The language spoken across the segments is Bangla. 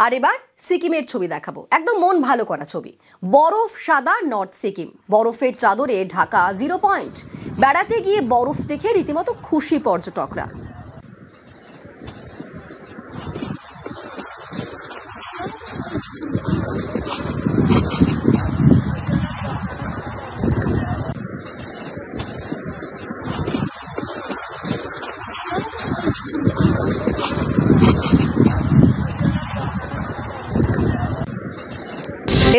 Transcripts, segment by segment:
আর এবার সিকিমের ছবি দেখাবো, একদম মন ভালো করা ছবি। বরফ সাদা নর্থ সিকিম, বরফের চাদরে ঢাকা 0 পয়েন্ট। বেড়াতে গিয়ে বরফ দেখে রীতিমতো খুশি পর্যটকরা।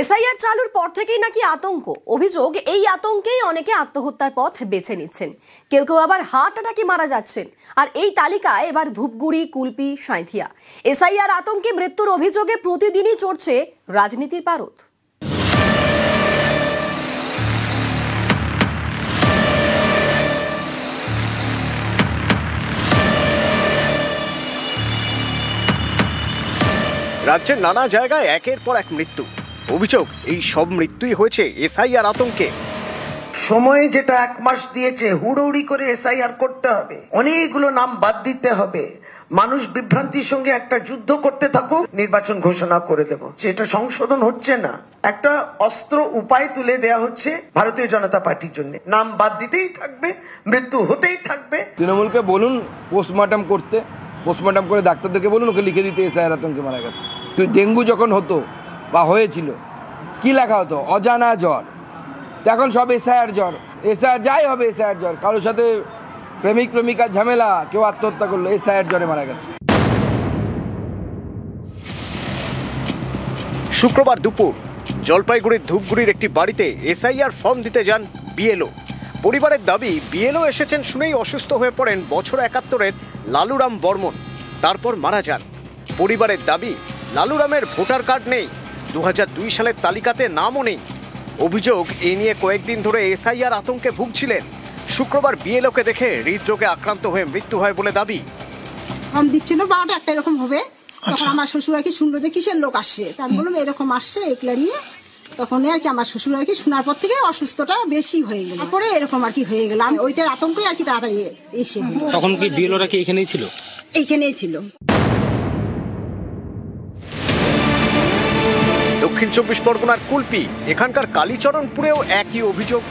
এসআইআর চালুর পর থেকেই নাকি আতঙ্ক। অভিযোগ, এই আতঙ্কেই অনেকে আত্মহত্যার পথ বেছে নিচ্ছেন, কেউ কেউ আবার হার্ট অ্যাটাকে মারা যাচ্ছেন। আর এই তালিকায় এবার ধূপগুড়ি, কুলপি, সাঁইথিয়া। এসআইআর আতঙ্কে মৃত্যুর অভিযোগে প্রতিদিনই চড়ছে রাজনীতির পারদ। রাজ্যের নানা জায়গায় একের পর এক মৃত্যু। অভিযোগ, এই সব মৃত্যুই হয়েছে এসআইআর আতঙ্কে। সময় যেটা 1 মাস দিয়েছে, হুড়োহুড়ি করে এসআইআর করতে হবে, অনেকগুলো নাম বাদ দিতে হবে, মানুষ বিভ্রান্তির সঙ্গে একটা যুদ্ধ করতে থাকুক, নির্বাচন ঘোষণা করে দেব। সেটা সংশোধন হচ্ছে না, একটা অস্ত্র উপায় তুলে দেয়া হচ্ছে ভারতীয় জনতা পার্টির জন্য। নাম বাদ দিতেই থাকবে, মৃত্যু হতেই থাকবে। তৃণমূলকে বলুন পোস্টমর্টম করতে, পোস্টমর্টম করে ডাক্তারদেরকে বলুন ওকে লিখে দিতে এসআইআর আতঙ্কে মারা গেছে। তো ডেঙ্গু যখন হতো বা হয়েছিল, কি লেখা হতো? অজানা জ্বর। এখন সব এসআইআর জ্বর, এসআইআর যাই হবে এসআইআর জ্বর। কারোর সাথে প্রেমিক প্রেমিকার ঝামেলা, কেউ আত্মহত্যা করলো, এসআইআর জ্বরে মারা গেছে। শুক্রবার দুপুর জলপাইগুড়ির ধূপগুড়ির একটি বাড়িতে এসআইআর ফর্ম দিতে যান বিএলও। পরিবারের দাবি, বিএলও এসেছেন শুনেই অসুস্থ হয়ে পড়েন বছর 71-এর লালুরাম বর্মন, তারপর মারা যান। পরিবারের দাবি, লালুরামের ভোটার কার্ড নেই, 2002 সালের তালিকাতে নামও নেই। অভিযোগ, এই নিয়ে কয়েকদিন ধরে এসআইআর আতঙ্কে ভুগছিলেন। শুক্রবার বিএলওকে দেখে হৃদরোগে আক্রান্ত হয়ে মৃত্যু হয় বলে দাবি। ফর্ম দিচ্ছিল 12টা একটা এরকম হবে, তখন আমার শ্বশুর আর কি শুনলো যে কিসের লোক আসছে, তা আমি বললাম এরকম আসছে একলা নিয়ে। তখন আর কি আমার শ্বশুর আর কি শোনার পর থেকে অসুস্থতা বেশি হয়ে গেল, তারপরে এরকম আর কি হয়ে গেল। আমি ওইটার আতঙ্কে আর কি তাড়াতাড়ি এসে। তখন কি বিএলওরা কি এখানেই ছিল? এইখানেই ছিল। দক্ষিণ 24 পরগনার কুলপি, এখানকার কালীচরণপুরেও একই অভিযোগ।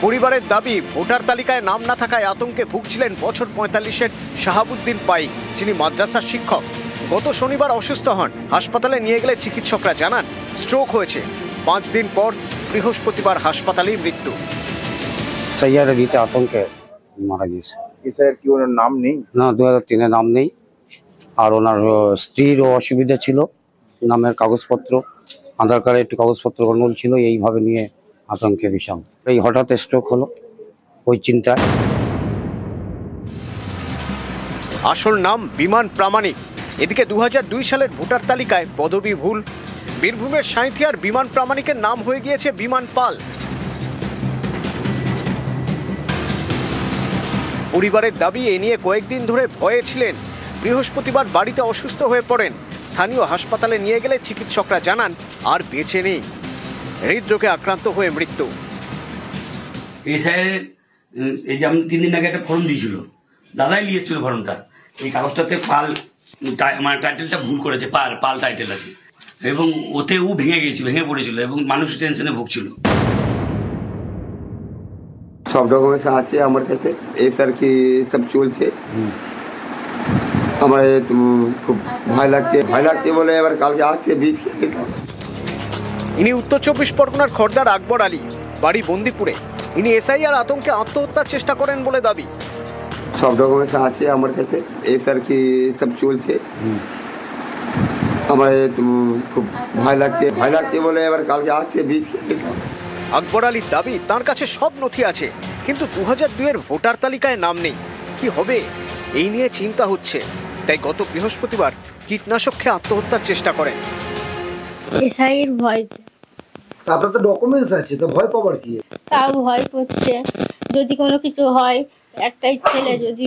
পরিবারের দাবি, ভোটার তালিকায় নাম না থাকায় আতঙ্কে ভুগছিলেন বছর 45-এর শাহাবুদ্দিন পাই, যিনি মাদ্রাসার শিক্ষক। গত শনিবার অসুস্থ হন, হাসপাতালে নিয়ে গেলে চিকিৎসকরা জানান স্ট্রোক হয়েছে। 5 দিন পর বৃহস্পতিবার হাসপাতালেই মৃত্যু। এসআইআর দিতে আতঙ্কে মারা গিয়েছে। এসআইআর কি ওনার নাম নেই? না, 2003-এ নাম নেই। আর ওনার স্ত্রীরও অসুবিধা ছিল, নামের কাগজপত্র, আধার কার্ডে একটু কাগজপত্র গন্ডগোল ছিল, এইভাবে নিয়ে আতঙ্কে বিষম। এই হঠাৎ স্ট্রোক হলো, ওই চিন্তায়। আসল নাম বিমান প্রামাণিক। এদিকে 2002 সালের ভোটার তালিকায় পদবি ভুল। বীরভূমের সাঁইথিয়ার বিমান প্রামাণিকের নাম হয়ে গিয়েছে বিমান পাল। পরিবারের দাবি, এ নিয়ে কয়েকদিন ধরে ভয়ে ছিলেন। বৃহস্পতিবার বাড়িতে অসুস্থ হয়ে পড়েন। স্থানীয় হাসপাতালে নিয়ে গেলে চিকিৎসকরা জানান আর বেঁচে নেই। হৃদরোগে আক্রান্ত হয়ে মৃত্যু। এসআইআর এই যে আমি 3 দিন আগে একটা ফর্ম দিয়েছিল, দাদাই নিয়ে এসেছিল ফর্মটা। এই কাগজটাতে পাল মানে টাইটেলটা ভুল করেছে, পাল টাইটেল আছে, এবং ওতে ও ভেঙে পড়েছিল এবং মানুষ টেনশনে ভুগছিল। সব ডকুমেন্টস আছে আমার কাছে, এসআর কি সব চলছে। আমার খুব ভয় লাগছে বলে এবার কালকে আসছে বীজ খেতে। ইনি উত্তর 24 পরগনার খর্দার আকবর আলী, বাড়ি বন্দিপুরে। ইনি এসআইআর আতঙ্কে আত্মহত্যার চেষ্টা করেন বলে দাবি। সব ডকুমেন্টস আছে আমার কাছে, এসআর কি সব চলছে। আমার খুব ভয় লাগছে বলে এবার কালকে আসছে বীজ খেতে। আকবর আলীর দাবি, তার কাছে সব নথি আছে, কিন্তু 2002-এর ভোটার তালিকায় নাম নেই। কি হবে এই নিয়ে চিন্তা হচ্ছে। তাই গত বৃহস্পতিবার কীটনাশক খেয়ে আত্মহত্যার চেষ্টা করেন। এসআইয়ের ভয়, আপনার তো ডকুমেন্টস আছে, তো ভয় পাবার কি? তাও ভয় করছে, যদি কোনো কিছু হয়, একটাই ছেলে, যদি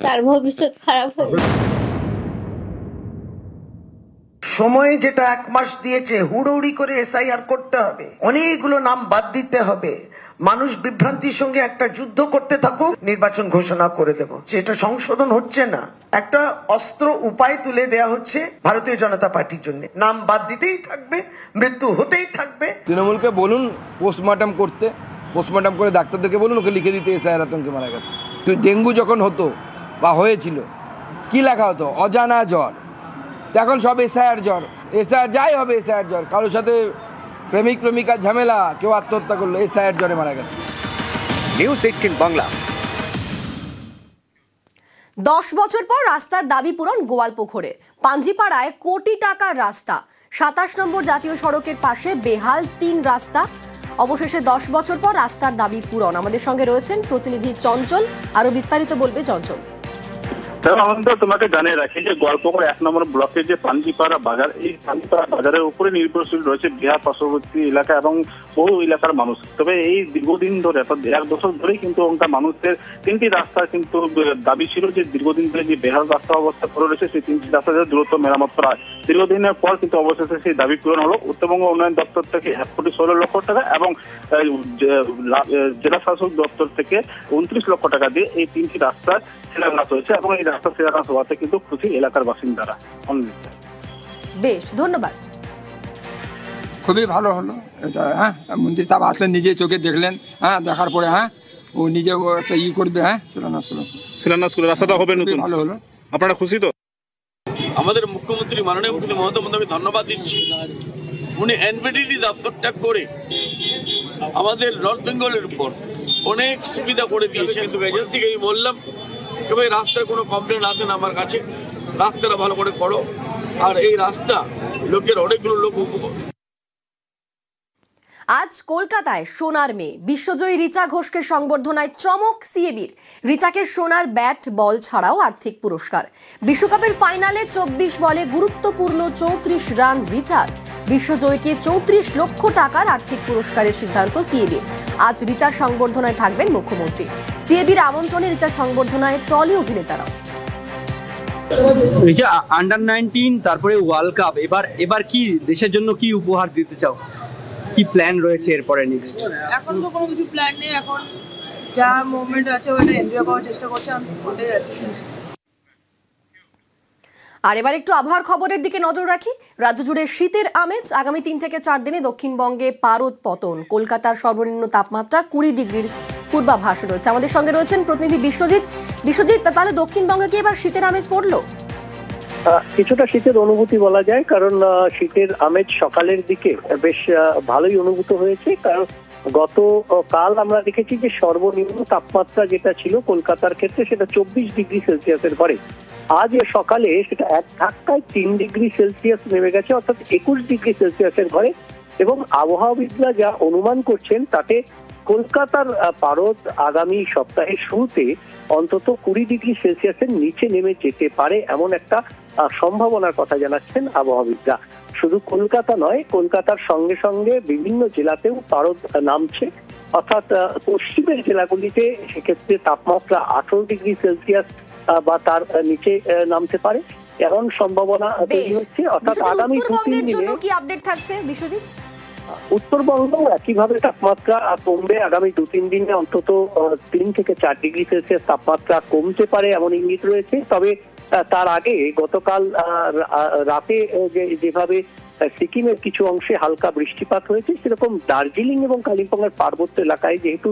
তার ভবিষ্যৎ খারাপ হয়। সময় যেটা 1 মাস দিয়েছে, হুড়োহুড়ি করে এসআইআর করতে হবে, অনেকগুলো নাম বাদ দিতে হবে, মানুষ বিভ্রান্তির সঙ্গে একটা যুদ্ধ করতে থাকুক, নির্বাচন ঘোষণা করে দেব। সেটা সংশোধন হচ্ছে না, একটা অস্ত্র উপায় তুলে দেয়া হচ্ছে ভারতীয় জনতা পার্টির জন্য। নাম বাদ দিতেই থাকবে, মৃত্যু হতেই থাকবে। তৃণমূলকে বলুন পোস্টমর্টম করতে, পোস্টমর্টম করে ডাক্তারদেরকে বলুন ওকে লিখে দিতে এসআইআর আতঙ্কে মারা গেছে। তুই ডেঙ্গু যখন হতো বা হয়েছিল কি লেখা হতো? অজানা জ্বর। এখন সব এসআইআর জ্বর, এসআইআর যাই হবে এসআইআর জ্বর। কারোর সাথে প্রেমিক প্রেমিকার ঝামেলা, কেউ আত্মহত্যা করলো, এসআইআর জ্বরে মারা গেছে। নিউজ 18 বাংলা। 10 বছর পর রাস্তার দাবি পূরণ গোয়ালপুকুরে। পাঞ্জিপাড়ায় কোটি টাকার রাস্তা, 27 নম্বর জাতীয় সড়কের পাশে বেহাল 3 রাস্তা। অবশেষে 10 বছর পর রাস্তার দাবি পূরণ। আমাদের সঙ্গে রয়েছেন প্রতিনিধি চঞ্চল, আরো বিস্তারিত বলবে চঞ্চল। তোমাকে জানিয়ে রাখি যে গোয়ালপুকুর 1 নম্বর ব্লকের যে পাঞ্জিপাড়া বাজার, এই পাঞ্জিপাড়া বাজারের উপরে নির্ভরশীল রয়েছে বিহার পার্শ্ববর্তী এলাকা এবং বহু এলাকার মানুষ। তবে এই দীর্ঘদিন ধরে অর্থাৎ 1 দশক ধরেই কিন্তু মানুষদের 3টি রাস্তা কিন্তু দাবি ছিল যে দীর্ঘদিন ধরে যে বেহাল রাস্তা অবস্থা পড়ে রয়েছে সেই 3টি রাস্তা দ্রুত মেরামত করা হয়। দীর্ঘদিনের পর কিন্তু অবশেষে সেই দাবি পূরণ হলো। উত্তরবঙ্গ উন্নয়ন দপ্তর থেকে 1,16,00,000 টাকা এবং জেলা শাসক দপ্তর থেকে 29 লক্ষ টাকা দিয়ে এই 3টি রাস্তা শিলান্যাস হয়েছে এবং এই রাস্তা শিলান্যাস হওয়াতে কিন্তু খুশি এলাকার বাসিন্দারা। বেশ, ধন্যবাদ। খুবই ভালো হলো এটা। হ্যাঁ, মন্ত্রী সাহেব আসলেন, নিজে চোখে দেখলেন, হ্যাঁ, দেখার পরে ও নিজে একটা করবে, শিলান্যাস করে রাস্তাটা হবে নতুন, ভালো হলো। আপনারা খুশি তো? আমাদের মুখ্যমন্ত্রী মাননীয় মুখ্যমন্ত্রী মমতা বন্দ্যোপাধ্যায়কে আমি ধন্যবাদ দিচ্ছি। উনি এনবিডিটি দপ্তরটা করে আমাদের নর্থ বেঙ্গলের উপর অনেক সুবিধা করে দিয়েছে। কিন্তু এজেন্সিকে আমি বললাম এবার রাস্তার কোনো কমপ্লেন আসে না আমার কাছে, রাস্তাটা ভালো করে করো। আর এই রাস্তা লোকের অনেকগুলো লোক উপভোগ। আজ কলকাতায় সোনার মেয়ে বিশ্বজয়ী রিচা ঘোষকে সংবর্ধনায় চমক সিএবির। রিচাকে সোনার ব্যাট বল ছাড়াও আর্থিক পুরস্কার। বিশ্বকাপের ফাইনালে 24 বলে গুরুত্বপূর্ণ 34 রান রিচার। বিশ্বজয়ীকে 34 লক্ষ টাকার আর্থিক পুরস্কারের সিদ্ধান্ত সিএবির। আজ রিচার সংবর্ধনায় থাকবেন মুখ্যমন্ত্রী। সিএবির আমন্ত্রণে রিচার সংবর্ধনায় টলি অভিনেতারাও। রিচা আন্ডার 19, তারপরে ওয়ার্ল্ড কাপ, এবার কি দেশের জন্য কি উপহার দিতে চাও? কি প্ল্যান রয়েছে এরপরে নেক্সট? এখন তো কোনো কিছু প্ল্যান নেই, এখন যা মোমেন্ট আছে ওটা এনজয় করার চেষ্টা করছি, আমি ওটাই আছি। আর এবার একটু আবহাওয়ার খবরের দিকে নজর রাখি। রাজ্য জুড়ে শীতের আমেজ। আগামী 3 থেকে 4 দিনে দক্ষিণবঙ্গে পারদ পতন। কলকাতার সর্বনিম্ন তাপমাত্রা 20 ডিগ্রির পূর্বাভাস রয়েছে। আমাদের সঙ্গে রয়েছেন প্রতিনিধি বিশ্বজিৎ। বিশ্বজিৎ, তাহলে দক্ষিণবঙ্গে কি এবার শীতের আমেজ পড়লো? কিছুটা শীতের অনুভূতি বলা যায়, কারণ শীতের আমেজ সকালের দিকে বেশ ভালোই অনুভূত হয়েছে। কারণ গতকাল আমরা দেখেছি যে সর্বনিম্ন তাপমাত্রা যেটা ছিল কলকাতার ক্ষেত্রে সেটা 24 ডিগ্রি সেলসিয়াসের ঘরে। আজ সকালে সেটা এক ধাক্কায় 3 ডিগ্রি সেলসিয়াস নেমে গেছে, অর্থাৎ 21 ডিগ্রি সেলসিয়াসের ঘরে। এবং আবহাওয়াবিদরা যা অনুমান করছেন তাতে কলকাতার পারদ আগামী সপ্তাহের শুরুতে অন্তত 20 ডিগ্রি সেলসিয়াসের নিচে নেমে যেতে পারে, এমন একটা সম্ভাবনার কথা জানাচ্ছেন আবহাওয়াবিদরা। শুধু কলকাতা নয়, কলকাতার সঙ্গে সঙ্গে বিভিন্ন জেলাতেও পারদ নামছে, অর্থাৎ পশ্চিমের জেলাগুলিতে সেক্ষেত্রে তাপমাত্রা 18 ডিগ্রি সেলসিয়াস বা তার নিচে নামতে পারে, এমন সম্ভাবনা তৈরি হচ্ছে। অর্থাৎ আগামী 2-3 দিনে কি আপডেট থাকছে বিশ্বজিৎ? উত্তরবঙ্গেও একইভাবে তাপমাত্রা কমবে। আগামী 2-3 দিনে অন্তত 3 থেকে 4 ডিগ্রি সেলসিয়াস তাপমাত্রা কমতে পারে এমন ইঙ্গিত রয়েছে। তবে তার আগে গতকাল রাতে যেভাবে সিকিমের কিছু অংশে হালকা বৃষ্টিপাত হয়েছে, সেরকম দার্জিলিং এবং কালিম্পংয়ের পার্বত্য এলাকায় যেহেতু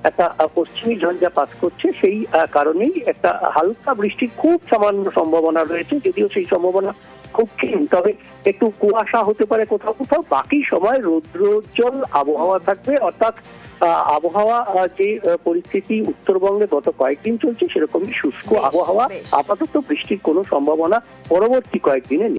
একটা পশ্চিমী ঝঞ্ঝা পাস করছে, সেই কারণেই একটা হালকা বৃষ্টির খুব সামান্য সম্ভাবনা রয়েছে, যদিও সেই সম্ভাবনা খুব ক্ষীণ। তবে একটু কুয়াশা হতে পারে কোথাও কোথাও। বাকি সময় রৌদ্রোজ্জ্বল আবহাওয়া থাকবে, অর্থাৎ আবহাওয়া যে পরিস্থিতি উত্তরবঙ্গে গত কয়েকদিন চলছে সেরকমই শুষ্ক আবহাওয়া। আপাতত বৃষ্টির কোনো সম্ভাবনা পরবর্তী কয়েকদিনে নেই।